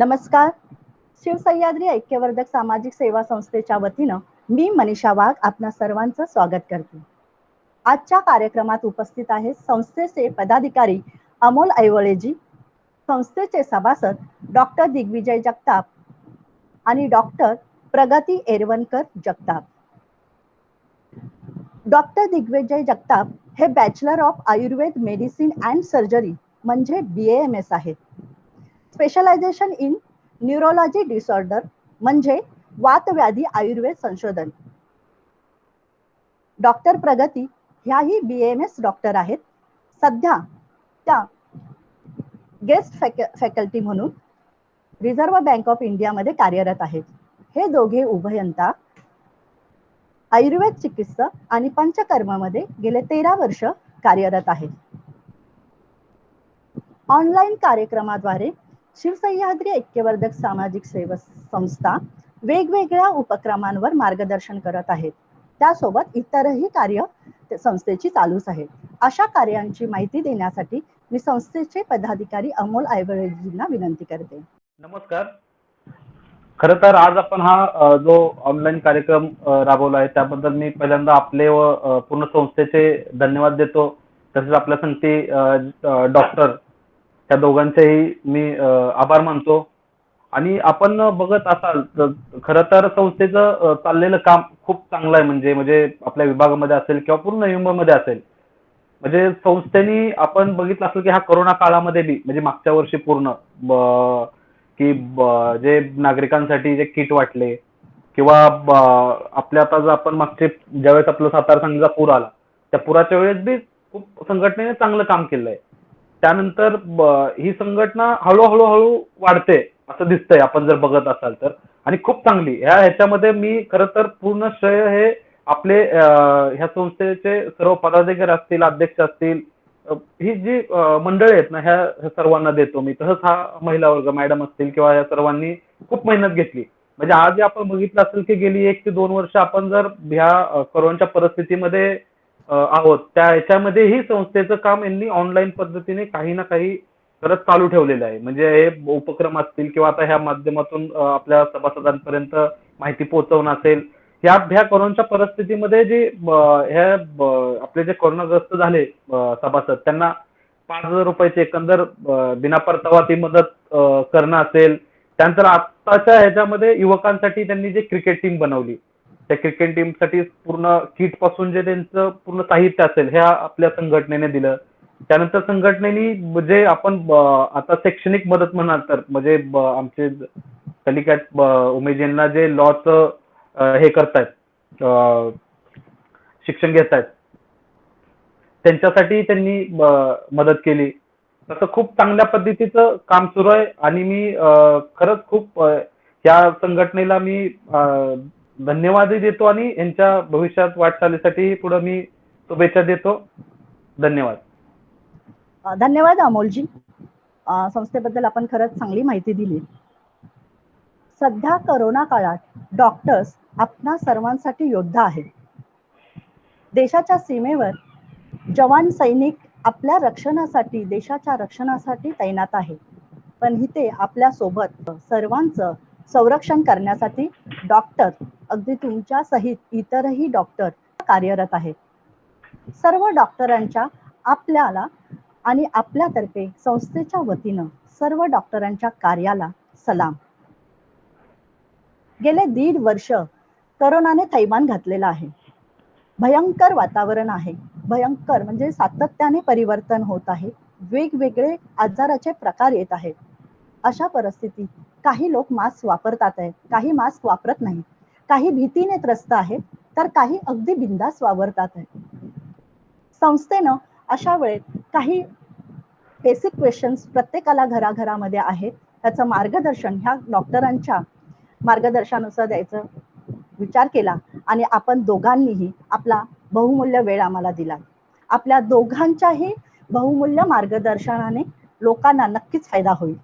नमस्कार. शिवसह्याद्री ऐक्यवर्धक सामाजिक सेवा संस्थेच्या वतीनं मी मनीषा वाघ आपणा सर्वांचं स्वागत करते. आजच्या कार्यक्रमात उपस्थित आहेत संस्थेचे पदाधिकारी अमोल ऐवळेजी, संस्थेचे सभासद डॉक्टर दिग्विजय जगताप आणि डॉक्टर प्रगती एरवणकर जगताप. डॉक्टर दिग्विजय जगताप हे bachelor of Ayurveda medicine and surgery म्हणजे BAMS आहेत. स्पेशलायझेशन इन न्यूरोलॉजी डिसऑर्डर म्हणजे वातव्याधी आयुर्वेद संशोधन. डॉक्टर प्रगती ह्याही BAMS डॉक्टर आहेत. सध्या त्या गेस्ट फॅकल्टी म्हणून रिझर्व्ह बँक ऑफ इंडियामध्ये कार्यरत आहेत. हे दोघे उभयंता आयुर्वेद चिकित्सक आणि पंचकर्ममध्ये गेले 13 वर्ष कार्यरत आहेत. ऑनलाईन कार्यक्रमाद्वारे शिवसह्याद्री ऐक्यवर्धक सामाजिक सेवा संस्था वेगवेगळ्या उपक्रमांवर मार्गदर्शन करत आहेत. त्यासोबत इतरही कार्य संस्थेची चालूच आहेत. अशा कार्यांची माहिती देण्यासाठी मी संस्थेचे पदाधिकारी अमोल ऐवळेजींना विनंती करते. नमस्कार. खरं तर आज आपण हा जो ऑनलाईन कार्यक्रम राबवला आहे त्याबद्दल मी पहिल्यांदा आपले व पूर्ण संस्थेचे धन्यवाद देतो. तसेच आपल्या संगती डॉक्टर त्या दोघांचेही मी आभार मानतो. आणि आपण बघत असाल तर खरं तर संस्थेचं चाललेलं काम खूप चांगलं आहे. म्हणजे आपल्या विभागामध्ये असेल किंवा पूर्ण युनियनमध्ये असेल. म्हणजे संस्थेने आपण बघितलं असेल की हा कोरोना काळामध्ये बी म्हणजे मागच्या वर्षी पूर्ण जे नागरिकांसाठी जे किट वाटले किंवा आपल्या आता जर आपण मागचे ज्यावेळेस आपलं सातारा सांगलीचा पूर आला त्या पुराच्या वेळेस बी खूप संघटनेने चांगलं काम केलंय. त्यानंतर ही संघटना हळूहळू वाढते असं दिसतंय आपण जर बघत असाल तर. आणि खूप चांगली ह्याच्यामध्ये मी खरं तर पूर्ण श्रेय हे आपले ह्या संस्थेचे सर्व पदाधिकारी असतील, अध्यक्ष असतील, ही जी मंडळी आहेत ना ह्या सर्वांना देतो मी. तसंच हा महिला वर्ग मॅडम असतील किंवा या सर्वांनी खूप मेहनत घेतली. म्हणजे आज आपण बघितलं असेल की गेली 1 ते 2 वर्ष आपण जर ह्या कोरोनाच्या परिस्थितीमध्ये आहोत त्या ह्याच्यामध्ये ही संस्थेचं काम यांनी ऑनलाईन पद्धतीने काही ना काही करत चालू ठेवलेलं आहे. म्हणजे हे उपक्रम असतील किंवा आता ह्या माध्यमातून आपल्या सभासदांपर्यंत माहिती पोहोचवणं असेल. ह्या कोरोनाच्या परिस्थितीमध्ये जे आपले जे कोरोनाग्रस्त झाले सभासद त्यांना 5,000 रुपयाची एकंदर बिना परतावा ती मदत करणं असेल. त्यानंतर आत्ताच्या ह्याच्यामध्ये युवकांसाठी त्यांनी जे क्रिकेट टीम बनवली त्या क्रिकेट टीमसाठी पूर्ण किट पासून जे त्यांचं पूर्ण साहित्य असेल ह्या आपल्या संघटनेने दिलं. त्यानंतर संघटनेने जे आपण आता शैक्षणिक मदत म्हणाल तर म्हणजे आमचे कलिकात उमेदजींना जे लॉचं हे करतायत शिक्षण घेतायत त्यांच्यासाठी त्यांनी मदत केली. तसं खूप चांगल्या पद्धतीचं काम सुरू आहे. आणि मी खरंच खूप या संघटनेला मी धन्यवादही देतो आणि यांच्या भविष्यात वाटचालीसाठी पुढे मी शुभेच्छा देतो. धन्यवाद. धन्यवाद अमोलजी. संस्थेबद्दल आपण खरंच चांगली माहिती दिली. सध्या कोरोना काळात डॉक्टर्स आपणा सर्वांसाठी योद्धा आहेत. देशाच्या सीमेवर जवान सैनिक आपल्या रक्षणासाठी देशाच्या रक्षणासाठी तैनात आहे. पण इथे आपल्या सोबत सर्वांचं संरक्षण करण्यासाठी डॉक्टर अगदी तुमच्या सहित इतरही डॉक्टर कार्यरत आहेत. सर्व डॉक्टरांच्या आपल्याला आणि आपल्यातर्फे संस्थेच्या वतीनं सर्व डॉक्टरांच्या कार्याला सलाम. गेले 1.5 वर्ष कोरोनाने थैमान घातलेलं आहे. भयंकर वातावरण आहे. भयंकर म्हणजे सातत्याने परिवर्तन होत आहे. वेगवेगळे आजाराचे प्रकार येत आहेत. अशा परिस्थितीत काही लोक मास्क वापरतात आहेत, काही मास्क वापरत नाही, काही भीतीने त्रस्त आहेत तर काही अगदी बिंदास वावरतात आहेत. संस्थेनं अशा वेळेत काही बेसिक क्वेश्चन्स प्रत्येकाला घराघरामध्ये आहेत. त्याचं मार्गदर्शन ह्या डॉक्टरांच्या मार्गदर्शनानुसार द्यायचं विचार केला आणि आपण दोघांनीही आपला बहुमूल्य वेळ आम्हाला दिला. आपल्या दोघांच्याही बहुमूल्य मार्गदर्शनाने लोकांना नक्कीच फायदा होईल.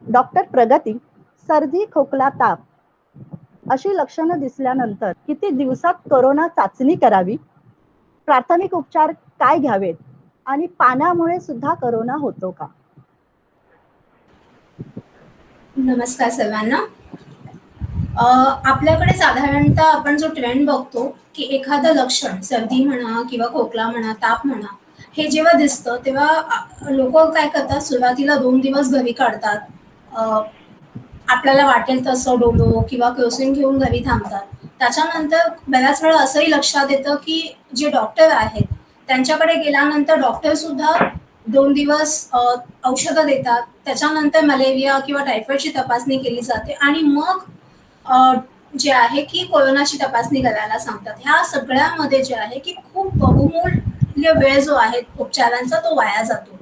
डॉक्टर प्रगती, सर्दी, खोकला, ताप अशी लक्षणं दिसल्यानंतर किती दिवसात कोरोना चाचणी करावी, प्राथमिक उपचार काय घ्यावेत आणि पाण्यामुळे सुद्धा कोरोना होतो का? नमस्कार सर्वांना. आपल्याकडे साधारणतः आपण जो ट्रेंड बघतो की एखादं लक्षण सर्दी म्हणा किंवा खोकला म्हणा, ताप म्हणा, हे जेव्हा दिसतं तेव्हा लोक काय करतात, सुरुवातीला 2 दिवस घरी काढतात. अ, आपल्याला वाटेल तसं डोलो किंवा क्रोसिन घेऊन घरी थांबतात. त्याच्यानंतर बऱ्याच वेळा असंही लक्षात येतं की जे डॉक्टर आहेत त्यांच्याकडे गेल्यानंतर डॉक्टर सुद्धा 2 दिवस औषधं देतात. त्याच्यानंतर मलेरिया किंवा टायफॉइडची तपासणी केली जाते आणि मग अ, जे आहे की कोरोनाची तपासणी करायला सांगतात. ह्या सगळ्यामध्ये जे आहे की खूप बहुमूल्य वेळ जो आहे उपचारांचा तो वाया जातो.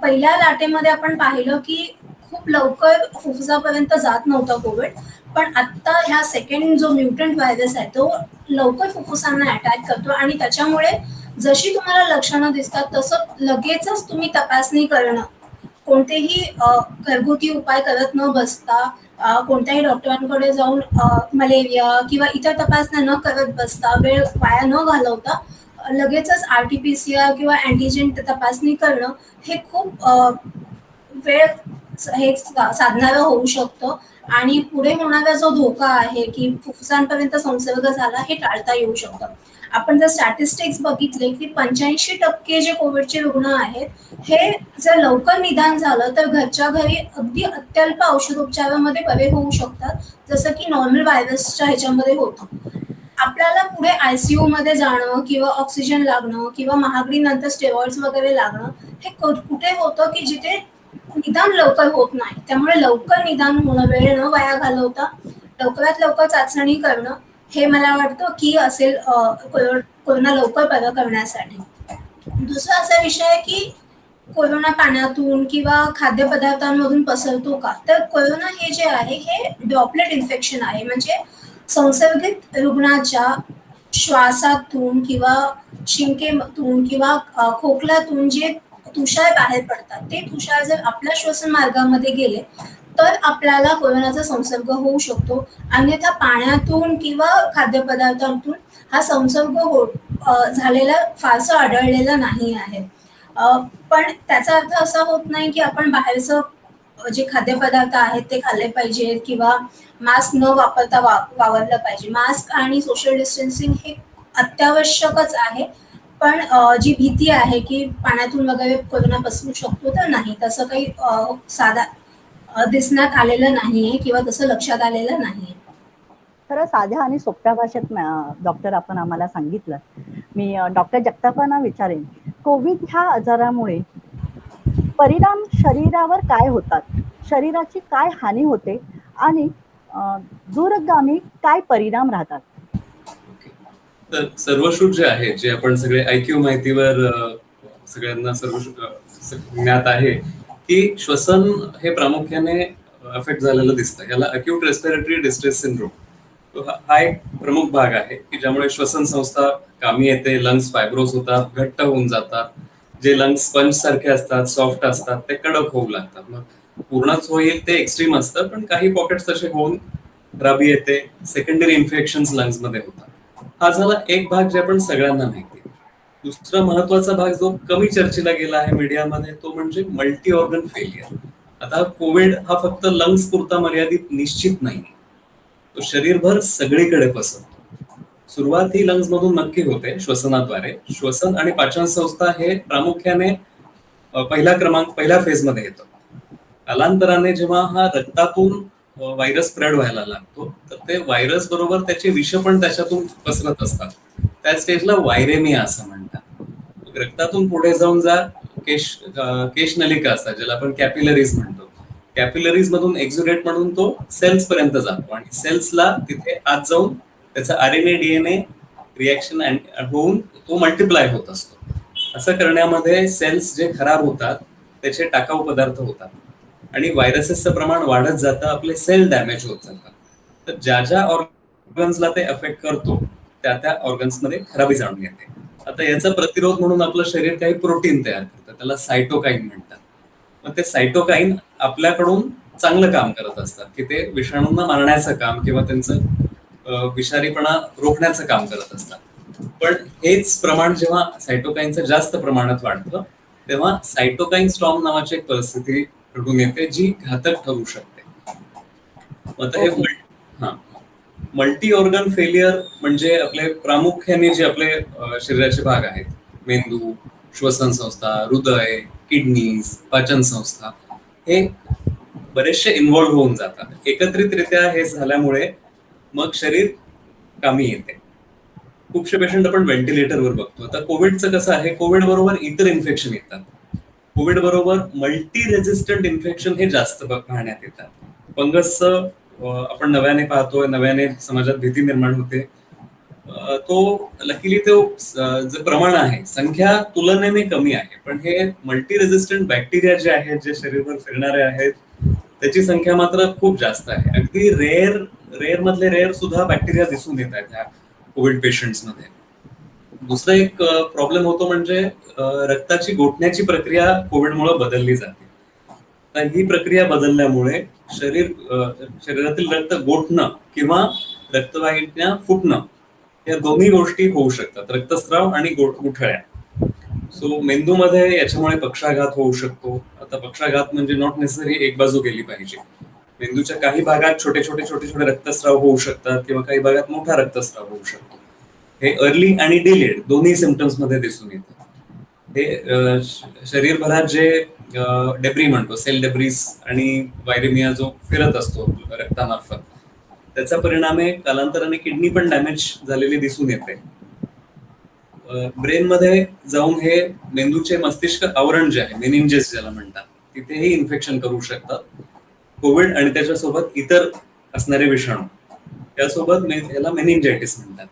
पहिल्या लाटेमध्ये आपण पाहिलं की खूप लवकर फुफ्फुसापर्यंत जात नव्हता कोविड. पण आत्ता ह्या सेकंड जो म्युटंट व्हायरस आहे तो लवकर फुफ्फुसांना अटॅक करतो आणि त्याच्यामुळे जशी तुम्हाला लक्षणं दिसतात तसं लगेचच तुम्ही तपासणी करणं, कोणतेही घरगुती उपाय करत न बसता कोणत्याही डॉक्टरांकडे जाऊन मलेरिया किंवा इतर तपासण्या न करत बसता, वेळ वाया न घालवता लगेचच आर-टी-पी-सी-आर किंवा अँटिजेन तपासणी करणं हे खूप वेळ हे साधणारं होऊ शकतं आणि पुढे होणारा जो धोका आहे की फुफ्फुसांपर्यंत संसर्ग झाला हे टाळता येऊ शकतं. आपण जर स्टॅटिस्टिक्स बघितले की 85% जे कोविडचे रुग्ण आहेत, हे जर लवकर निदान झालं तर घरच्या घरी अगदी अत्यल्प औषधोपचारामध्ये बरे होऊ शकतात, जसं की नॉर्मल व्हायरसच्या ह्याच्यामध्ये होतं. आपल्याला पुढे आयसीयू मध्ये जाणं किंवा ऑक्सिजन लागणं किंवा महागडी नंतर स्टेरॉइड्स वगैरे लागणं हे कुठे होतं की जिथे निदान लवकर होत नाही. त्यामुळे लवकर निदान होणं, वेळ न वाया घालवता लवकरात लवकर चाचणी करणं हे मला वाटतं की असेल कोरोना लवकर बरं करण्यासाठी. दुसरा असा विषय आहे की कोरोना पाण्यातून किंवा खाद्यपदार्थांमधून पसरतो का? तर कोरोना हे जे आहे हे ड्रॉपलेट इन्फेक्शन आहे. म्हणजे संसर्गित रुग्णाच्या श्वासातून किंवा शिंकेतून किंवा खोकल्यातून जे तुषार बाहेर पडतात, ते तुषार जर आपल्या श्वसन मार्गामध्ये गेले तर आपल्याला कोरोनाचा संसर्ग होऊ शकतो. अन्यथा पाण्यातून किंवा खाद्यपदार्थांतून हा संसर्ग झालेला फारसं आढळलेला नाही आहे. पण त्याचा अर्थ असा होत नाही की आपण बाहेरचं जे खाद्यपदार्थ आहेत ते खाल्ले पाहिजेत किंवा मास्क न वापरता वावरलं पाहिजे. मास्क आणि सोशल डिस्टन्सिंग हे अत्यावश्यकच आहे. पण जी भीती आहे की पाण्यातून वगैरे कोरोना पसरू शकतो, तर नाही. तसं काही साधा दिसण्यात आलेलं नाहीये किंवा तसं लक्षात आलेलं नाहीये. खरं साध्या आणि सोप्या भाषेत डॉक्टर आपण आम्हाला सांगितलं. मी डॉक्टर जगतापांना विचारेन, कोविड ह्या आजारामुळे परिणाम शरीरावर काय होतात? शरीराची काय हानी होते आणि दूरगामी काय परिणाम राहतात? तर सर्वश्रुत जे आहे, जे आपण सगळे IQ माहितीवर सगळ्यांना ज्ञात आहे की श्वसन हे प्रामुख्याने अफेक्ट झालेलं दिसतं. याला अक्यूट रेस्पिरेटरी डिस्ट्रेस सिंड्रोम हा एक प्रमुख भाग आहे की ज्यामुळे श्वसन संस्था कामी येते, लंग्स फायब्रोस होतात, घट्ट होऊन जातात. जे लंग्स स्पंज सारखे असतात, सॉफ्ट असतात, ते कडक होऊ लागतात. मग पूर्णच होईल ते एक्स्ट्रीम असतं, पण काही पॉकेट्स तसे होऊन राबी येते, सेकंडरी इन्फेक्शन लंग्स मध्ये होतात. हा झाला एक भाग जे आपण सगळ्यांना माहिती. दुसरा महत्वाचा भाग जो कमी चर्चेला गेला आहे मीडियामध्ये, तो म्हणजे मल्टी ऑर्गन फेलियर. आता कोविड हा फक्त लंग्स पुरता मर्यादित निश्चित नाही, तो शरीरभर सगळीकडे पसरतो. सुरुवात ही लंग्स मधून नक्की होते, श्वसनाद्वारे. श्वसन आणि पाचन संस्था हे प्रामुख्याने पहिल्या फेज मध्ये येतो. कालांतराने जेव्हा हा रक्तातून व्हायरस स्प्रेड व्हायला लागतो, तर ते व्हायरस बरोबर त्याचे विष पण त्याच्यातून पसरत असतात. त्या स्टेजला वायरेमिया असं म्हणतात. रक्तातून पुढे जाऊन केश नलिका असतात, ज्याला आपण कॅपिलरीज म्हणतो. कॅपिलरीज मधून एक्झुडेट म्हणून तो सेल्स पर्यंत जातो आणि सेल्सला तिथे आत जाऊन त्याचा RNA DNA रिॲक्शन होऊन तो मल्टिप्लाय होत असतो. असं करण्यामध्ये सेल्स जे खराब होतात त्याचे टाकाऊ पदार्थ होतात आणि व्हायरसेसचं प्रमाण वाढत जातं, आपले सेल डॅमेज होत जातात. तर ज्या ज्या ऑर्गन्सला ते अफेक्ट करतो त्या त्या ऑर्गन्समध्ये खराबी जाणून येते. आता याचा प्रतिरोध म्हणून आपलं शरीर काही प्रोटीन तयार करतं, त्याला सायटोकाईन म्हणतात. मग ते सायटोकाईन आपल्याकडून चांगलं काम करत असतात की ते विषाणूंना मारण्याचं काम किंवा त्यांचं विषारीपणा रोखण्याचं काम करत असतात. पण हेच प्रमाण जेव्हा सायटोकाईनचं जास्त प्रमाणात वाढतं तेव्हा सायटोकाईन स्टॉर्म नावाची एक परिस्थिती घडून येते, जी घातक ठरू शकते. आता हे ओके. हा मल्टी ऑर्गन फेलियर म्हणजे आपले प्रामुख्याने जे आपले शरीराचे भाग आहेत, मेंदू, श्वसन संस्था, हृदय, किडनीज, पाचन संस्था, हे बरेचसे इन्व्हॉल्व्ह होऊन जातात. एकत्रितरित्या हे झाल्यामुळे मग शरीर कामी येते. खूपशे पेशंट आपण व्हेंटिलेटरवर बघतो. आता कोविडचं कसं आहे, कोविड बरोबर इतर इन्फेक्शन येतात. कोविड बरोबर मल्टी रेझिस्टंट इन्फेक्शन हे जास्त पाहण्यात येतात. फंगसचं आपण नव्याने पाहतोय, नव्याने समाजात भीती निर्माण होते. तो लकीली तो जे प्रमाण आहे, संख्या तुलनेने कमी आहे, पण हे मल्टी रेझिस्टंट बॅक्टेरिया जे आहेत, जे शरीरभर फिरणारे आहेत, त्याची संख्या मात्र खूप जास्त आहे. अगदी रेअर मधले रेअर सुद्धा बॅक्टेरिया दिसून येत आहेत ह्या कोविड पेशंट्स मध्ये. दुसरा एक प्रॉब्लेम होतो म्हणजे रक्ताची गोठण्याची प्रक्रिया कोविडमुळे बदलली जाते. तर ही प्रक्रिया बदलल्यामुळे शरीरातील रक्त गोठणं किंवा रक्तवाहिन्या फुटणं या दोन्ही गोष्टी होऊ शकतात, रक्तस्राव आणि गुठळ्या. सो मेंदूमध्ये याच्यामुळे पक्षाघात होऊ शकतो. आता पक्षाघात म्हणजे नॉट नेसेसरी एक बाजू गेली पाहिजे. मेंदूच्या काही भागात छोटे छोटे रक्तस्राव होऊ शकतात किंवा काही भागात मोठा रक्तस्राव होऊ शकतो. हे अर्ली आणि डिलेड दोन्ही सिम्पटम्स मध्ये दिसून येतात. हे शरीरभरात जे डेब्री म्हणतो, सेल डेब्रीज आणि वायरेमिया जो फिरत असतो रक्तामार्फत, त्याचा परिणाम आहे कालांतराने किडनी पण डॅमेज झालेली दिसून येते. ब्रेन मध्ये जाऊन हे मेंदूचे मस्तिष्क आवरण जे आहे, मेनिंजेस ज्याला म्हणतात, तिथेही इन्फेक्शन करू शकतात. कोविड आणि त्याच्यासोबत इतर असणारे विषाणू, त्यासोबत याला मेनिंजायटिस म्हणतात.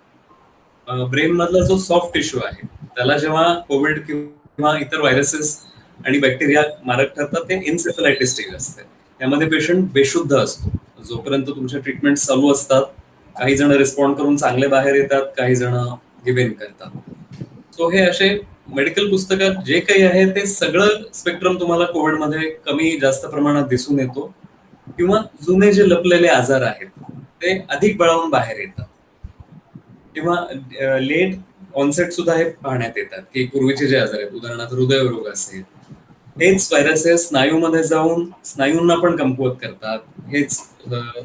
ब्रेन मधला जो सॉफ्ट टिश्यू आहे, त्याला जेव्हा कोविड किंवा इतर व्हायरसेस आणि बॅक्टेरिया मारक ठरतात, ते एन्सेफलायटिस स्टेज असते. त्यामध्ये पेशंट बेशुद्ध असतो जोपर्यंत तुमच्या ट्रीटमेंट चालू असतात. काही जण रिस्पॉन्ड करून चांगले बाहेर येतात, काही जण गिव्ह इन करतात. सो हे असे मेडिकल पुस्तकात जे काही आहे ते सगळं स्पेक्ट्रम तुम्हाला कोविडमध्ये कमी जास्त प्रमाणात दिसून येतो, किंवा जुने जे लपलेले आजार आहेत ते अधिक बळावून बाहेर येतात, किंवा लेट ऑनसेट सुद्धा हे पाहण्यात येतात की पूर्वीचे जे आजार आहेत, उदाहरणार्थ हृदयरोग असेल, हेच व्हायरसेस स्नायूमध्ये जाऊन स्नायूंना पण कमकुवत करतात. हेच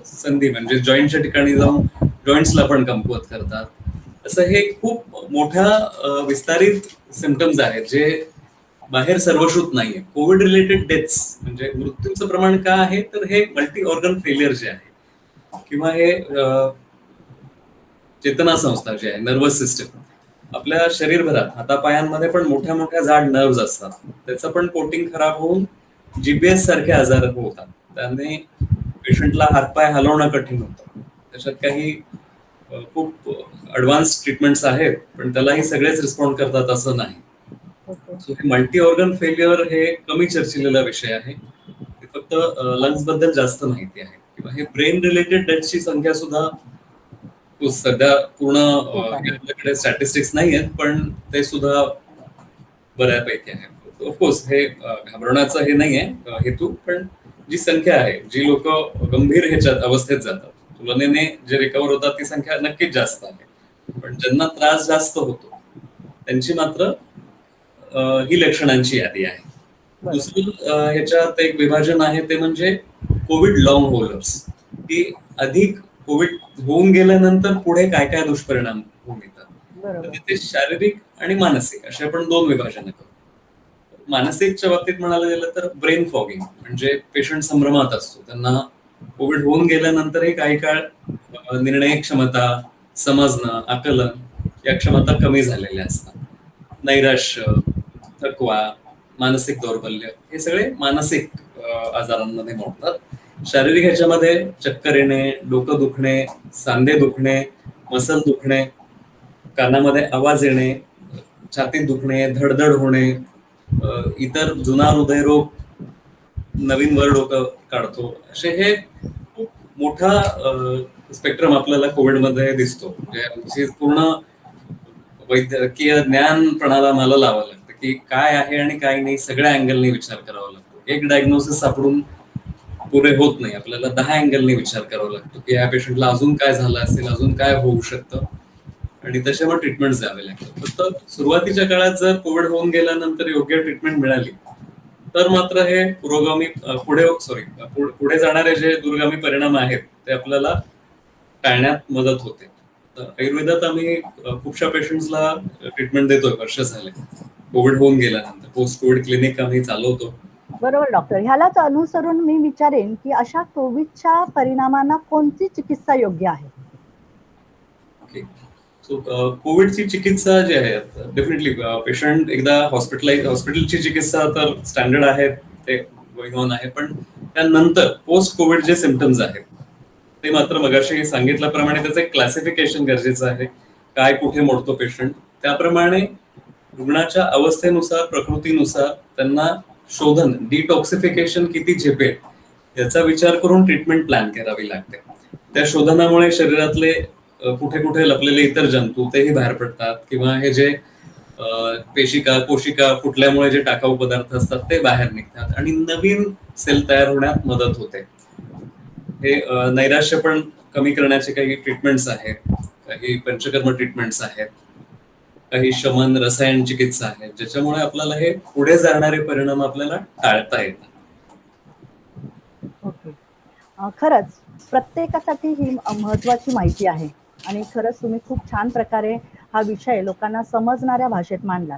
संधी म्हणजे जॉईंटच्या ठिकाणी जाऊन जॉईंट्सला पण कमकुवत करतात. असं हे खूप मोठ्या विस्तारित सिम्पटम्स आहेत जे बाहेर सर्वश्रुत नाहीये. कोविड रिलेटेड डेथ्स म्हणजे मृत्यूचं प्रमाण का आहे, तर हे मल्टी ऑर्गन फेलियर जे आहे, किंवा हे चेतना संस्था जी आहे, नर्वस सिस्टम, आपल्या शरीरभरात हातापायांमध्ये पण मोठ्या मोठ्या जाड नर्व्स असतात, त्याचं पण कोटिंग खराब होऊन जीपीएस सारखे आजार होतात. त्याने पेशंटला हातपाय हलवणं कठीण होतं. त्याच्यात काही खूप ऍडव्हान्स ट्रीटमेंट्स आहेत, पण त्यालाही सगळेच रिस्पॉन्ड करतात असं नाही. ओके. सो हे मल्टी ऑर्गन फेल्युअर हे कमी चर्चिलेला विषय आहे. ते फक्त लंग्स बद्दल जास्त माहिती आहे. किंवा हे ब्रेन रिलेटेड डेथची संख्या सुद्धा सध्या पूर्ण खूप आहे. आपल्याकडे स्टॅटिस्टिक्स नाही आहेत, पण ते सुद्धा बऱ्यापैकी आहे. ऑफकोर्स हे घाबरण्याचं हे नाहीये हेतू, पण जी संख्या आहे, जी लोक गंभीर ह्याच्यात अवस्थेत जातात, तुलनेने जे रिकव्हर होतात ती संख्या नक्कीच जास्त आहे. पण ज्यांना त्रास जास्त होतो त्यांची मात्र ही लक्षणांची यादी आहे. बरोबर. दुसरं ह्याच्यात एक विभाजन आहे, ते म्हणजे कोविड लॉंग होल्डर्स, की अधिक कोविड होऊन गेल्यानंतर पुढे काय काय दुष्परिणाम होऊन येतात. तर बरोबर. तिथे शारीरिक आणि मानसिक असे आपण दोन विभाजन करतो. मानसिकच्या बाबतीत म्हणायला गेलं तर ब्रेन फॉगिंग म्हणजे पेशंट संभ्रमात असतो. त्यांना कोविड होऊन गेल्यानंतरही काही काळ निर्णय क्षमता, समजणं, आकलन या क्षमता कमी झालेल्या असतात. नैराश्य, थकवा, मानसिक दौर्बल्य हे सगळे मानसिक आजारांमध्ये मोडतात. शारीरिक ह्याच्यामध्ये चक्कर येणे, डोकं दुखणे, सांधे दुखणे, मसल दुखणे, कानामध्ये आवाज येणे, छातीत दुखणे, धडधड होणे, इतर जुना हृदयरोग नवीन वर डोकं काढतो, असे हे खूप मोठा स्पेक्ट्रम आपल्याला कोविडमध्ये दिसतो. म्हणजे आमची पूर्ण वैद्यकीय ज्ञान प्रणाला मला लावावं लागतं की काय आहे आणि काय नाही, सगळ्या अँगलने विचार करावा लागतो. एक डायग्नोसिस सापडून पुरे होत नाही, आपल्याला 10 अँगलने विचार करावा लागतो की या पेशंटला अजून काय झालं असेल, अजून काय होऊ शकतं, आणि त्याच्यावर ट्रीटमेंट द्यावे लागतात. फक्त सुरुवातीच्या काळात जर कोविड होऊन गेल्यानंतर योग्य ट्रीटमेंट मिळाली तर मात्र हे पुढे जाणारे जे दूरगामी परिणाम आहेत ते आपल्याला टाळण्यात मदत होते. आयुर्वेदात आम्ही खूपशा पेशंट्सला ट्रीटमेंट देतोय, वर्ष झाले. कोविड होऊन गेल्यानंतर पोस्ट कोविड क्लिनिक आम्ही चालवतो. बरोबर डॉक्टर. ह्यालाच अनुसरून मी विचारेन, की अशा कोविडच्या परिणामांना कोणती चिकित्सा योग्य आहे? ओके. सो कोविडची चिकित्सा जी आहे डेफिनेटली पेशंट एकदा हॉस्पिटलची चिकित्सा तर स्टँडर्ड आहे, ते गोइंग ऑन आहे. पण त्यानंतर पोस्ट कोविड जे सिम्पटम्स आहेत ते मात्र मगाशी सांगितल्याप्रमाणे त्याचं एक क्लासिफिकेशन गरजेचं आहे. काय कुठे मोडतो पेशंट, त्याप्रमाणे रुग्णाच्या अवस्थेनुसार, प्रकृतीनुसार त्यांना शोधन, डिटॉक्सिफिकेशन किती झेपेल याचा विचार करून ट्रीटमेंट प्लॅन करावी लागते. त्या शोधनामुळे शरीरातले कुठे कुठे लपलेले इतर जंतू तेही बाहेर पडतात, किंवा हे जे कोशिका फुटल्यामुळे जे टाकाऊ पदार्थ असतात ते बाहेर निघतात आणि नवीन सेल तयार होण्यात मदत होते. हे नैराश्य पण कमी करण्याचे काही ट्रीटमेंट्स आहेत, काही पंचकर्म ट्रीटमेंट्स आहेत, काही शमन रसायन चिकित्सा आहेत, ज्याच्यामुळे आपल्याला हे पुढे जाणारे परिणाम आपल्याला टाळता येतात. ओके. खरंच प्रत्येकासाठी ही महत्त्वाची माहिती आहे आणि खरंच तुम्ही खूप छान प्रकारे हा विषय लोकांना समजणाऱ्या भाषेत मांडला.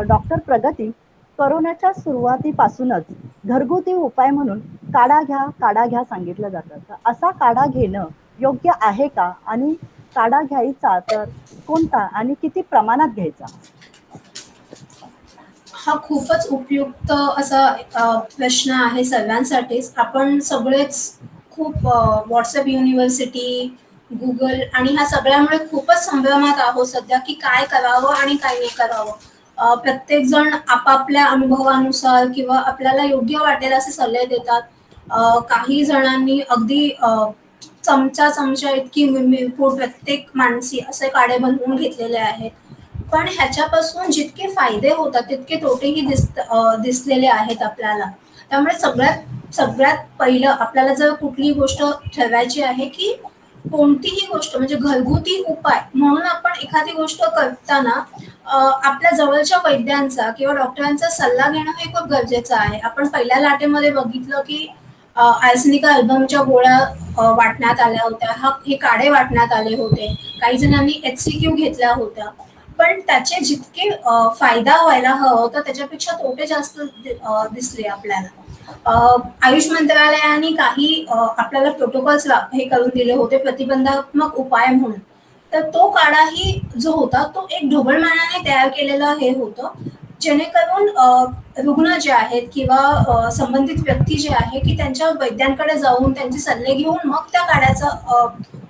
डॉक्टर प्रगती, कोरोनाच्या सुरुवातीपासूनच घरगुती उपाय म्हणून काढा घ्या सांगितलं जातं. तर असा काढा घेणं योग्य आहे का? आणि काढा घ्यायचा तर कोणता आणि किती प्रमाणात घ्यायचा? हा खूपच उपयुक्त असा प्रश्न आहे सर्वांसाठीच. आपण सगळेच खूप व्हॉट्सअप युनिव्हर्सिटी, गुगल आणि ह्या सगळ्यामुळे खूपच संभ्रमात आहोत सध्या, की काय करावं आणि काय नाही करावं. प्रत्येक जण आपापल्या अनुभवानुसार किंवा आपल्याला योग्य वाटेल असे सल्ले देतात. काही जणांनी अगदी चमचा इतकी प्रत्येक माणसी असे काढे बनवून घेतलेले आहेत. पण ह्याच्यापासून जितके फायदे होतात तितके तोटेही दिसलेले आहेत आपल्याला. त्यामुळे सगळ्यात सगळ्यात पहिलं आपल्याला जर कुठली गोष्ट ठरवायची आहे, की कोणतीही गोष्ट म्हणजे घरगुती उपाय म्हणून आपण एखादी गोष्ट करताना आपल्या जवळच्या वैद्यांचा किंवा डॉक्टरांचा सल्ला घेणं हे खूप गरजेचं आहे. आपण पहिल्या लाटेमध्ये बघितलं, की आर्सेनिका अल्बमच्या गोळ्या वाटण्यात आल्या होत्या, हे काढे वाटण्यात आले होते, काही जणांनी HCQ घेतल्या होत्या. पण त्याचे जितके फायदा व्हायला हवा होता त्याच्यापेक्षा तोटे जास्त दिसले आपल्याला. आयुष मंत्रालयाने काही आपल्याला प्रोटोकॉल्स हे करून दिले होते प्रतिबंधात्मक उपाय म्हणून. तर तो काढाही जो होता तो एक ढोबळमानाने तयार केलेलं हे होतं, जेणेकरून रुग्ण जे आहेत किंवा संबंधित व्यक्ती जे आहे की त्यांच्या वैद्यांकडे जाऊन त्यांचे सल्ले घेऊन मग त्या काढ्याचा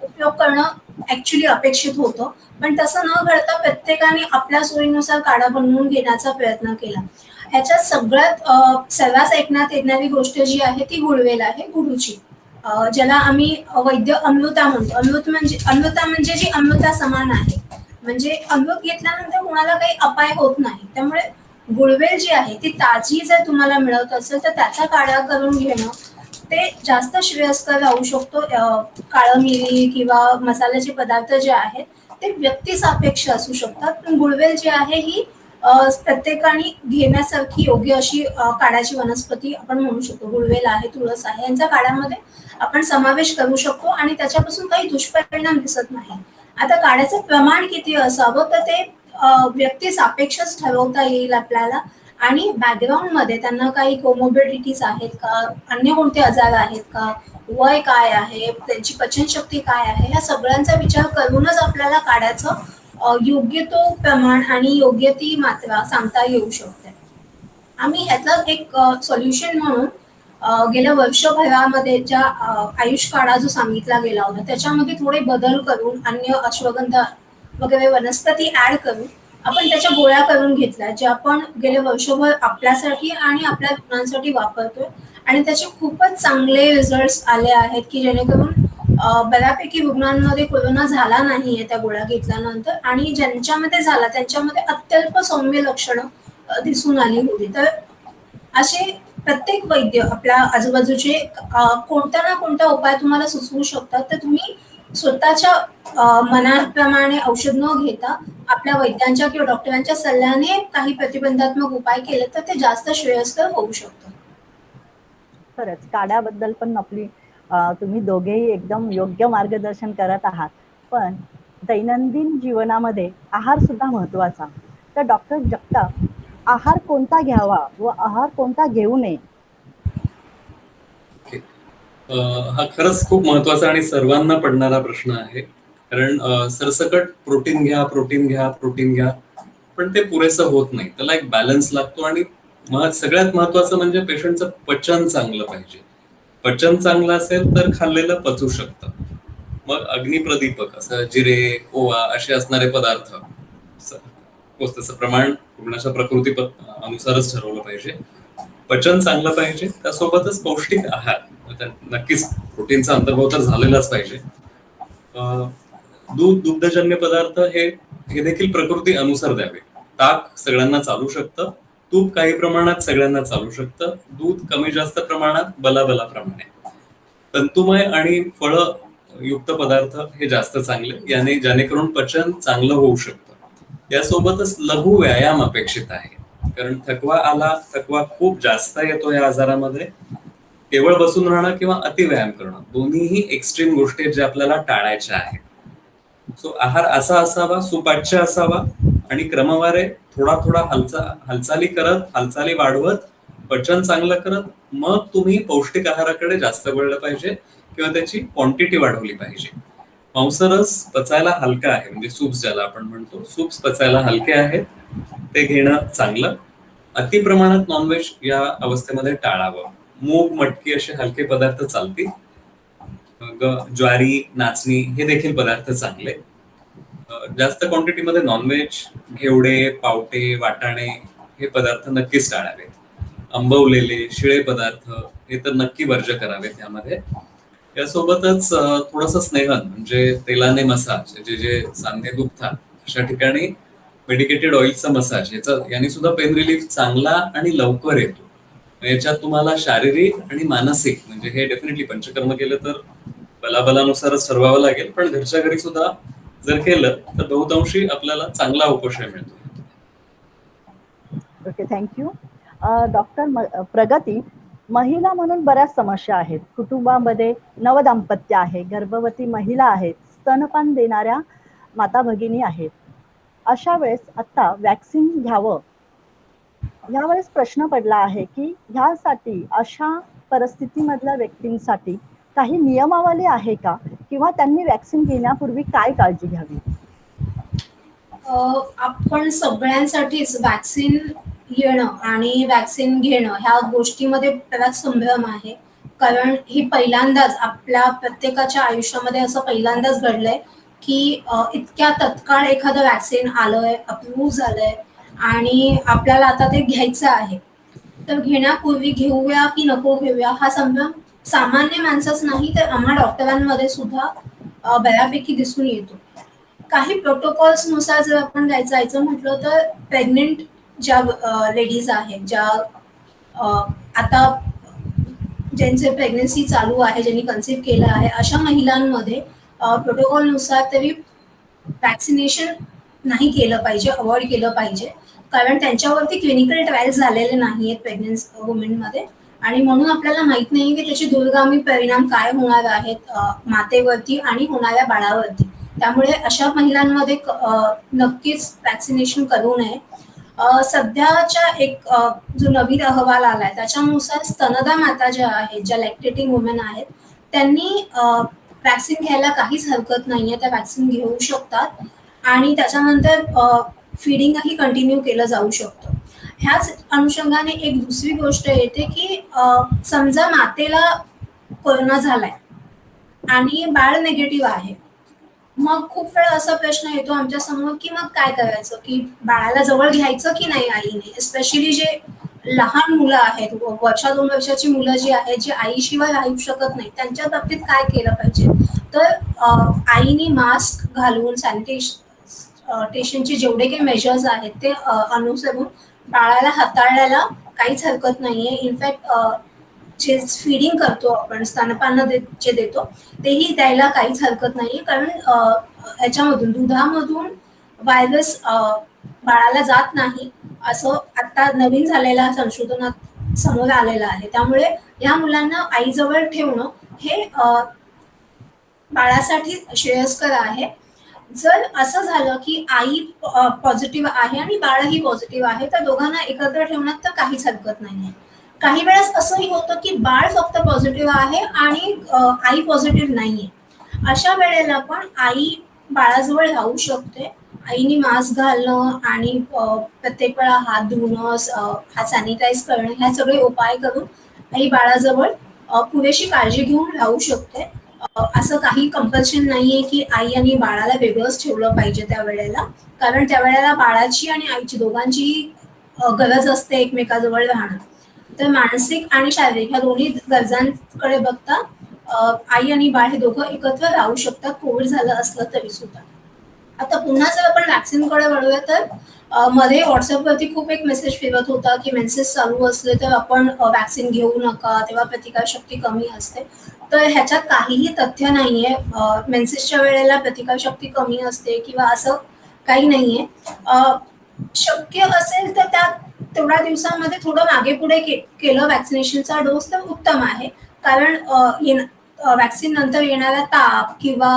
उपयोग करणं ऍक्च्युली अपेक्षित होतं. पण तसं न घडता प्रत्येकाने आपल्या सोयीनुसार काढा बनवून घेण्याचा प्रयत्न केला. ह्याच्यात सगळ्यात सर्रास ऐकण्यात येणारी गोष्ट जी आहे ती गुळवेल आहे, गुळूची, ज्याला आम्ही वैद्य अमृता म्हणतो. अमृता म्हणजे जी अमृता समान आहे, म्हणजे अमृत घेतल्यानंतर कुणाला काही अपाय होत नाही. त्यामुळे गुळवेल जी आहे ती ताजी जर तुम्हाला मिळत असेल तर त्याचा काढा करून घेणं ते जास्त श्रेयस्कर राहू शकतो. काळं मिरी किंवा मसाल्याचे पदार्थ जे आहेत ते व्यक्तिसापेक्ष असू शकतात, पण गुळवेल जी आहे ही प्रत्येकाने घेण्यासारखी योग्य अशी काढ्याची वनस्पती आपण म्हणू शकतो. गुळवेल आहे, तुळस आहे, यांचा काढ्यामध्ये आपण समावेश करू शकतो आणि त्याच्यापासून काही दुष्परिणाम दिसत नाही. आता काढ्याचं प्रमाण किती असावं तर ते व्यक्ती सापेक्षच ठरवता येईल आपल्याला. आणि बॅकग्राऊंड मध्ये त्यांना काही कोमोबिडिटीज आहेत का, अन्य कोणते आजार आहेत का, वय काय आहे, त्यांची पचनशक्ती काय आहे, ह्या सगळ्यांचा विचार करूनच आपल्याला काढ्याचं योग्य तो प्रमाण आणि योग्य ती मात्रा सांगता येऊ शकते. आम्ही ह्यातलं एक सोल्युशन म्हणून गेल्या वर्षभरामध्ये ज्या आयुष काढा जो सांगितला गेला होता त्याच्यामध्ये थोडे बदल करून अन्य अश्वगंधा वगैरे वनस्पती ऍड करून आपण त्याच्या गोळ्या करून घेतल्या, ज्या आपण गेले वर्षभर आपल्यासाठी आणि आपल्या रुग्णांसाठी वापरतोय आणि त्याचे खूपच चांगले रिझल्ट्स आले आहेत, की जेणेकरून बऱ्यापैकी रुग्णांमध्ये कोरोना झाला नाहीये त्या गोळ्या घेतल्यानंतर, आणि ज्यांच्यामध्ये झाला त्यांच्यामध्ये अत्यल्प सौम्य लक्षणं दिसून आली होती. तर असे प्रत्येक वैद्य आपल्या आजूबाजूचे कोणता ना कोणता उपाय तुम्हाला सुचवू शकतात. तर तुम्ही स्वतःच्या मनाप्रमाणे औषध न घेता आपल्या वैद्यांच्या किंवा डॉक्टरांच्या सल्ल्याने काही प्रतिबंधात्मक उपाय केले तर ते जास्त श्रेयस्कर होऊ शकतं. खरंच काढ्याबद्दल पण तुम्ही दोघेही एकदम योग्य मार्गदर्शन करत आहात. पण दैनंदिन जीवनामध्ये आहार सुद्धा महत्वाचा. तर डॉक्टर जगताप, आहार कोणता घ्यावा व आहार कोणता घेऊ नये? ओके. हा खरंच खूप महत्वाचा आणि सर्वांना पडणारा प्रश्न आहे. कारण सरसकट प्रोटीन घ्या, प्रोटीन घ्या, प्रोटीन घ्या, पण ते पुरेसं होत नाही. त्याला एक बॅलन्स लागतो आणि सगळ्यात महत्वाचं म्हणजे पेशंटचं पचन चांगलं पाहिजे. पचन चांगलं असेल तर खाल्लेलं पचू शकतं. मग अग्निप्रदीपक असं जिरे, ओवा असे असणारे पदार्थ त्याचं प्रमाण रुग्णाच्या प्रकृती अनुसारच ठरवलं पाहिजे. पचन चांगलं पाहिजे, त्यासोबतच पौष्टिक आहार, नक्कीच प्रोटीनचा अंतर्भाव तर झालेलाच पाहिजे. दूध, दुग्धजन्य पदार्थ हे देखील प्रकृती अनुसार द्यावे. ताक सगळ्यांना चालू शकतं, तूप काही प्रमाणात सगळ्यांना चालू शकतं, दूध कमी जास्त प्रमाणात बलाबलाप्रमाणे. तंतुमय आणि फळं युक्त पदार्थ हे जास्त चांगले, जेणेकरून पचन चांगलं होऊ शकतं. यासोबतच लघु व्यायाम अपेक्षित आहे, कारण थकवा खूप जास्त येतो या आजारामध्ये. केवळ बसून राहणं किंवा अतिव्यायाम करणं दोन्हीही एक्स्ट्रीम गोष्टी आहेत ज्या आपल्याला टाळायच्या आहेत. सो आहार असा असावा, सुपाच्य असावा आणि क्रमवारे थोडा थोडा हालचाली वाढवत, पचन चांगलं करत मग तुम्ही पौष्टिक आहाराकडे जास्त वळलं पाहिजे किंवा त्याची क्वांटिटी वाढवली पाहिजे. मांसरस पचायला हलका आहे, म्हणजे सूप्स ज्याला आपण म्हणतो, सूप्स पचायला हलके आहेत, ते घेणं चांगलं. अति प्रमाणात नॉनव्हेज या अवस्थेमध्ये टाळावं. मूग, मटकी असे हलके पदार्थ चालतील. ज्वारी, नाचणी हे देखील पदार्थ चांगले. जास्त क्वांटिटीमध्ये नॉनव्हेज, घेवडे, पावटे, वाटाणे हे पदार्थ नक्कीच टाळावेत. आंबवलेले शिळे पदार्थ हे तर नक्की वर्ज्य करावेत त्यामध्ये. यासोबतच थोडंसं स्नेहन म्हणजे तेलाने मसाज, जे सांधे दुखतात अशा ठिकाणी मेडिकेटेड ऑइलचा मसाज, याने सुद्धा पेन रिलीफ चांगला आणि लवकर येतो. याच्यात तुम्हाला शारीरिक आणि मानसिक, म्हणजे हे डेफिनेटली पंचकर्म केलं तर बलाबलानुसारच ठरवावं लागेल, पण घरच्या घरी सुद्धा जर केलं तर बहुतांशी आपल्याला चांगला उपशय मिळतो. Okay, thank you. डॉक्टर प्रगती, महिला म्हणून बऱ्याच समस्या आहेत. कुटुंबामध्ये नवदाम्पत्य आहे, गर्भवती महिला आहेत, स्तनपान देणाऱ्या माता भगिनी आहेत. अशा वेळेस आता वॅक्सिन घ्यावं, यावेळेस प्रश्न पडला आहे की ह्यासाठी अशा परिस्थितीमधल्या व्यक्तींसाठी काही नियमावली आहे का, किंवा त्यांनी वॅक्सिन घेण्यापूर्वी काय काळजी घ्यावी? आपण सगळ्यांसाठीच वॅक्सिन येणं आणि वॅक्सिन घेणं ह्या गोष्टीमध्ये बराच संभ्रम आहे. कारण ही पहिल्यांदाच आपल्या प्रत्येकाच्या आयुष्यामध्ये असं पहिल्यांदाच घडलंय की इतक्या तत्काळ एखादं वॅक्सिन आलंय, अप्रूव्ह झालंय आणि आपल्याला आता ते घ्यायचं आहे. तर घेण्यापूर्वी घेऊया की नको घेऊया हा संभ्रम सामान्य माणसाच नाही तर आम्हा डॉक्टरांमध्ये सुद्धा बऱ्यापैकी दिसून येतो. काही प्रोटोकॉल्स नुसार जर आपण जायचं म्हटलं तर प्रेग्नेंट ज्या लेडीज आहेत, ज्या आता ज्यांचे प्रेग्नन्सी चालू आहे, ज्यांनी कन्सिव्ह केलं आहे, अशा महिलांमध्ये प्रोटोकॉलनुसार तरी वॅक्सिनेशन नाही केलं पाहिजे, अवॉइड केलं पाहिजे. कारण त्यांच्यावरती क्लिनिकल ट्रायल्स झालेले नाही आहेत प्रेग्नन्सी वुमेनमध्ये, आणि म्हणून आपल्याला माहित नाही की त्याचे दूरगामी परिणाम काय होणार आहेत मातेवरती आणि होणाऱ्या बाळावरती. त्यामुळे अशा महिलांमध्ये नक्कीच वॅक्सिनेशन करू नये. सध्याच्या एक जो नवीन अहवाल आलाय त्याच्यानुसार स्तनदा माता ज्या आहेत, ज्या लॅक्टेटिंग वुमेन आहेत, त्यांनी वॅक्सिन घ्यायला काहीच हरकत नाहीये, त्या वॅक्सिन घेऊ शकतात आणि त्याच्यानंतर फिडिंगही कंटिन्यू केलं जाऊ शकतं. ह्याच अनुषंगाने एक दुसरी गोष्ट येते की समजा मातेला कोरोना झालाय आणि बाळ निगेटिव्ह आहे, मग खूप वेळा असा प्रश्न येतो आमच्या समोर की मग काय करायचं, की बाळाला जवळ घ्यायचं की नाही आईने. स्पेशली जे लहान मुलं आहेत, वर्षा 2 वर्षाची मुलं जी आहेत, जी आईशिवाय राहू शकत नाही, त्यांच्या बाबतीत काय केलं पाहिजे. तर आईने मास्क घालून सॅनिटेशनचे जेवढे काही मेजर्स आहेत ते अनुसरून बाळाला हाताळायला काहीच हरकत नाहीये. इनफॅक्ट जे फीडिंग करतो आपण स्तनपान जे देतो तेही द्यायला काहीच हरकत नाहीये, कारण ह्याच्यामधून दुधामधून व्हायरस बाळाला जात नाही असं आता नवीन झालेल्या संशोधनात समोर आलेलं आहे. त्यामुळे या मुलांना आईजवळ ठेवणं हे बाळासाठी श्रेयस्कर आहे. जर असं झालं की आई पॉझिटिव्ह आहे आणि बाळही पॉझिटिव्ह आहे, तर दोघांना एकत्र ठेवण्यात तर काहीच हरकत नाहीये. काही वेळेस असंही होतं की बाळ फक्त पॉझिटिव्ह आहे आणि आई पॉझिटिव्ह नाहीये. अशा वेळेला पण आई बाळाजवळ राहू शकते. आईने मास्क घालणं आणि प्रत्येक वेळा हात धुणं, हात सॅनिटाईज करणं, ह्या सगळे उपाय करून आई बाळाजवळ पुरेशी काळजी घेऊन राहू शकते. असं काही कंपल्शन नाहीये की आई आणि बाळाला वेगळंच ठेवलं पाहिजे त्यावेळेला, कारण त्यावेळेला बाळाची आणि आईची दोघांचीही गरज असते एकमेकाजवळ राहणं. तर मानसिक आणि शारीरिक ह्या दोन्ही गरजांकडे बघता आई आणि बाळ हे दोघं एकत्र राहू शकतात, कोविड झालं असलं तरी सुद्धा. आता पुन्हा जर आपण व्हॅक्सिनकडे वळूया तर मध्ये व्हॉट्सअपवरती खूप एक मेसेज फिरत होता की मेन्सेस चालू असले तर आपण व्हॅक्सिन घेऊ नका, तेव्हा प्रतिकारशक्ती कमी असते. तर ह्याच्यात काहीही तथ्य नाहीये. मेन्सेसच्या वेळेला प्रतिकारशक्ती कमी असते किंवा असं काही नाहीये. शक्य असेल तर त्या तेवढ्या दिवसामध्ये थोडं मागे पुढे केलं व्हॅक्सिनेशनचा डोस तर उत्तम आहे, कारण व्हॅक्सिन नंतर येणारा ताप किंवा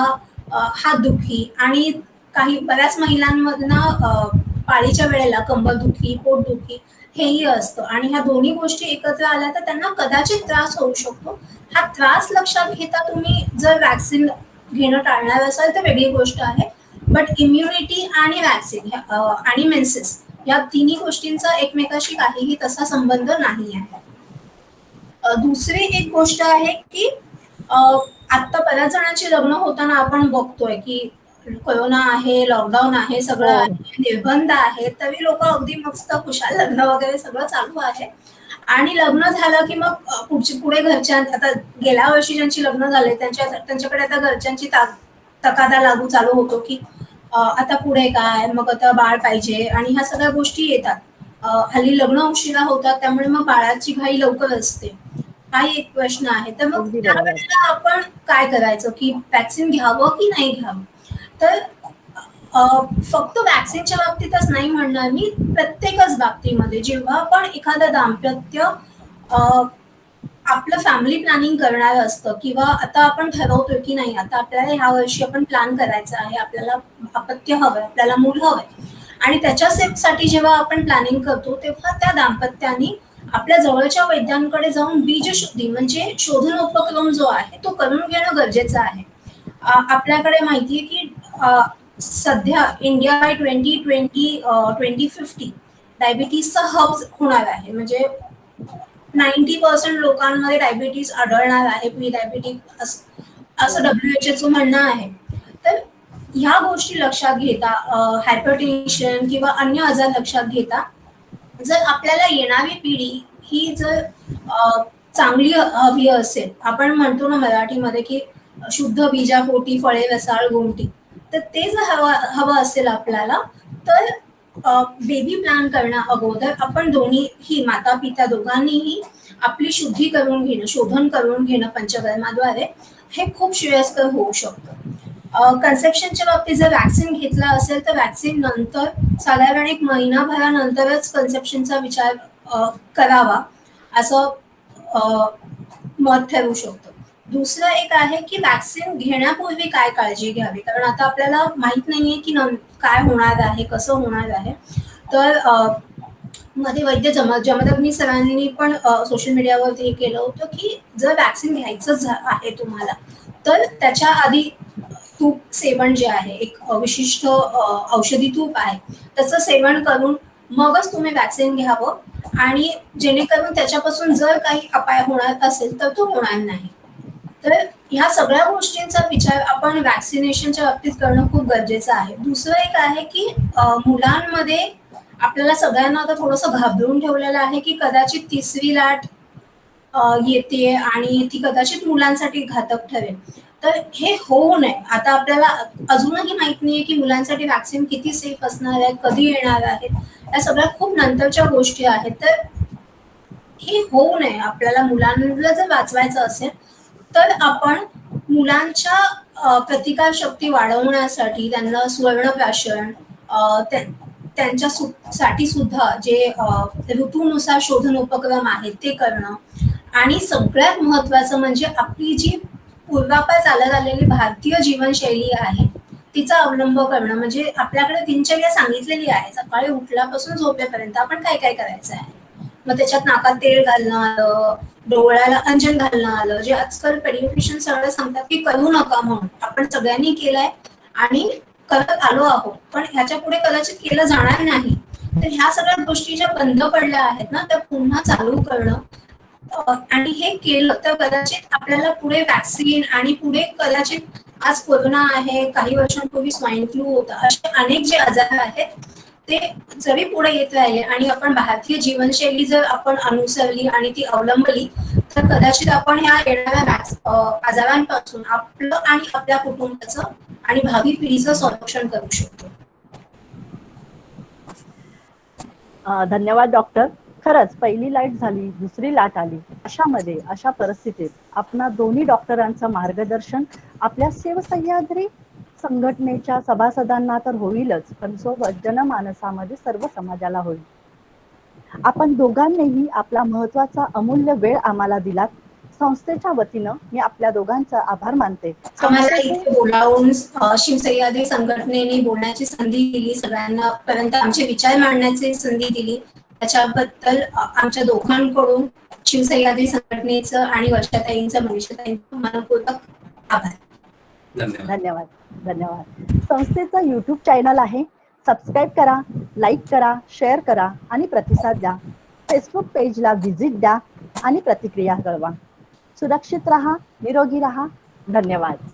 हातदुखी आणि काही बऱ्याच महिलांमधनं पाळीच्या वेळेला कंबरदुखी, पोटदुखी हेही असतं आणि ह्या दोन्ही गोष्टी एकत्र आल्या तर त्यांना कदाचित त्रास होऊ शकतो. हा त्रास लक्षात घेता तुम्ही जर व्हॅक्सिन घेणं टाळणार असाल तर वेगळी गोष्ट आहे, बट इम्युनिटी आणि व्हॅक्सिन आणि मेन्सेस या तिन्ही गोष्टींचा एकमेकाशी काहीही तसा संबंध नाही आहे. दुसरी एक गोष्ट आहे की आता बऱ्याच जणांची लग्न होताना आपण बघतोय की कोरोना आहे, लॉकडाऊन आहे, सगळं हो. आहे, निर्बंध आहे, तरी लोक अगदी मस्त खुशाल लग्न वगैरे सगळं चालू आहे. आणि लग्न झालं की मग पुढे घरच्या, आता गेल्या वर्षी ज्यांची लग्न झाले त्यांच्याकडे आता घरच्यांची तकादा लागू चालू होतो की आता पुढे काय, मग आता बाळ पाहिजे आणि ह्या सगळ्या गोष्टी येतात. हल्ली लग्न उशिरा होतात त्यामुळे मग बाळाची घाई लवकर असते. हा एक प्रश्न आहे. तर मग अगदी बरोबर. त्यावेळेला आपण काय करायचं की व्हॅक्सिन घ्यावं की नाही घ्यावं? तर फक्त व्हॅक्सिनच्या बाबतीतच नाही म्हणणार मी, प्रत्येकच बाबतीमध्ये जेव्हा आपण एखादं दाम्पत्य आपलं फॅमिली प्लॅनिंग करणार असतं किंवा आता आपण ठरवतोय की नाही आता आपल्याला ह्या वर्षी आपण प्लॅन करायचं आहे, आपल्याला अपत्य हवंय, आपल्याला मूल हवंय आणि त्याच्यासाठी जेव्हा आपण प्लॅनिंग करतो तेव्हा त्या दाम्पत्याने आपल्या जवळच्या वैद्यांकडे जाऊन बीजशुद्धी म्हणजे शोधन उपक्रम जो आहे तो करून घेणं गरजेचं आहे. आपल्याकडे माहितीये की सध्या इंडिया बाय 2050 डायबिटीसचा हब होणार आहे. म्हणजे 90% लोकांमध्ये डायबिटीस आढळणार आहे, प्री डायबिटीक असं WHO म्हणणं आहे. तर ह्या गोष्टी लक्षात घेता, हायपरटेन्शन किंवा अन्य आजार लक्षात घेता, जर आपल्याला येणारी पिढी ही जर चांगली हवी असेल, आपण म्हणतो ना मराठीमध्ये की शुद्ध बीजापोटी फळे रसाळ गोमटी, तर ते जर हवं असेल आपल्याला तर बेबी प्लॅन करण्या अगोदर आपण दोन्हीही माता पिता दोघांनीही आपली शुद्धी करून घेणं, शोधन करून घेणं पंचकर्माद्वारे हे खूप श्रेयस्कर होऊ शकतं. कन्सेप्शनच्या बाबतीत जर व्हॅक्सिन घेतला असेल तर व्हॅक्सिन नंतर साधारण एक महिनाभरानंतरच कन्सेप्शनचा विचार करावा असं मत ठरू शकतं. दुसरं एक आहे की व्हॅक्सिन घेण्यापूर्वी काय काळजी घ्यावी, कारण आता आपल्याला माहित नाहीये की काय होणार आहे, कसं होणार आहे. तर मध्ये वैद्य जमदग्नी सरांनी पण सोशल मीडियावरती हे केलं होतं की जर व्हॅक्सिन घ्यायचंच आहे तुम्हाला तर त्याच्या आधी तूप सेवन जे आहे, एक विशिष्ट औषधी तूप आहे, त्याचं सेवन करून मगच तुम्ही व्हॅक्सिन घ्यावं आणि जेणेकरून त्याच्यापासून जर काही अपाय होणार असेल तर तो होणार नाही. तर ह्या सगळ्या गोष्टींचा विचार आपण व्हॅक्सिनेशनच्या बाबतीत करणं खूप गरजेचं आहे. दुसरं एक आहे की मुलांमध्ये आपल्याला सगळ्यांना आता थोडंसं घाबरून ठेवलेलं आहे की कदाचित तिसरी लाट येते आणि ती कदाचित मुलांसाठी घातक ठरेल. तर हे होऊ नये. आता आपल्याला अजूनही माहित नाहीये की मुलांसाठी व्हॅक्सिन किती सेफ असणार आहे, कधी येणार आहेत, या सगळ्या खूप नंतरच्या गोष्टी आहेत. तर हे होऊ नये. आपल्याला मुलांना जर वाचवायचं असेल तर आपण मुलांच्या प्रतिकारशक्ती वाढवण्यासाठी त्यांना सुवर्णप्राशन, त्यांच्या साठी सुद्धा जे ऋतूनुसार शोधन उपक्रम आहेत ते करणं, आणि सगळ्यात महत्वाचं म्हणजे आपली जी पूर्वापार चालत आलेली भारतीय जीवनशैली आहे तिचा अवलंब करणं. म्हणजे आपल्याकडे दिनचर्या सांगितलेली आहे, सकाळी उठल्यापासून झोपेपर्यंत आपण काय काय करायचं आहे. मग त्याच्यात नाकात तेल घालणं आलं, डोळ्याला अंजन घालणं आलं, जे आजकाल पेडियाट्रिशियन सगळं सांगतात की करू नका म्हणून. आपण सगळ्यांनी केलंय आणि करत आलो आहोत, पण ह्याच्या पुढे कदाचित केलं जाणार नाही. तर ह्या सगळ्या गोष्टी ज्या बंद पडल्या आहेत ना त्या पुन्हा चालू करणं, आणि हे केलं तर कदाचित आपल्याला पुढे वॅक्सिन आणि पुढे कदाचित आज कोरोना आहे, काही वर्षांपूर्वी स्वाईन फ्लू होता, असे अनेक जे आजार आहेत ते जरी पुढे येत राहिले आणि आपण भारतीय जीवनशैली जर आपण अनुसरली आणि ती अवलंबली तर कदाचित आपण ह्या येणाऱ्या आजारांपासून आपलं आणि आपल्या कुटुंबाचं आणि भावी पिढीचं संरक्षण करू शकतो. धन्यवाद डॉक्टर. खरंच पहिली लाट झाली, दुसरी लाट आली, अशामध्ये अशा परिस्थितीत आपणा दोन्ही डॉक्टरांचं मार्गदर्शन आपल्या शिवसह्याद्री संघटनेच्या सभासदांना तर होईलच, पण सोबत जनमानसामध्ये सर्व समाजाला होईल. आपण दोघांनीही आपला महत्वाचा अमूल्य वेळ आम्हाला दिलात. संस्थेच्या वतीनं मी आपल्या दोघांचा आभार मानते. आम्हाला इथे बोलावून शिवसह्याद्री संघटनेने बोलण्याची संधी दिली, सगळ्यांना पर्यंत आमचे विचार मांडण्याची संधी दिली, त्याच्याबद्दल आमच्या दोघांकडून शिवसह्याद्री संघटनेचं आणि वर्षाताईंचं, मनीषाताईंचं मनपूर्वक आभार. धन्यवाद. धन्यवाद. संस्थेचं YouTube चॅनल आहे, सबस्क्राईब करा, लाईक करा, शेअर करा आणि प्रतिसाद द्या. फेसबुक पेजला व्हिजिट द्या आणि प्रतिक्रिया कळवा. सुरक्षित राहा, निरोगी राहा. धन्यवाद.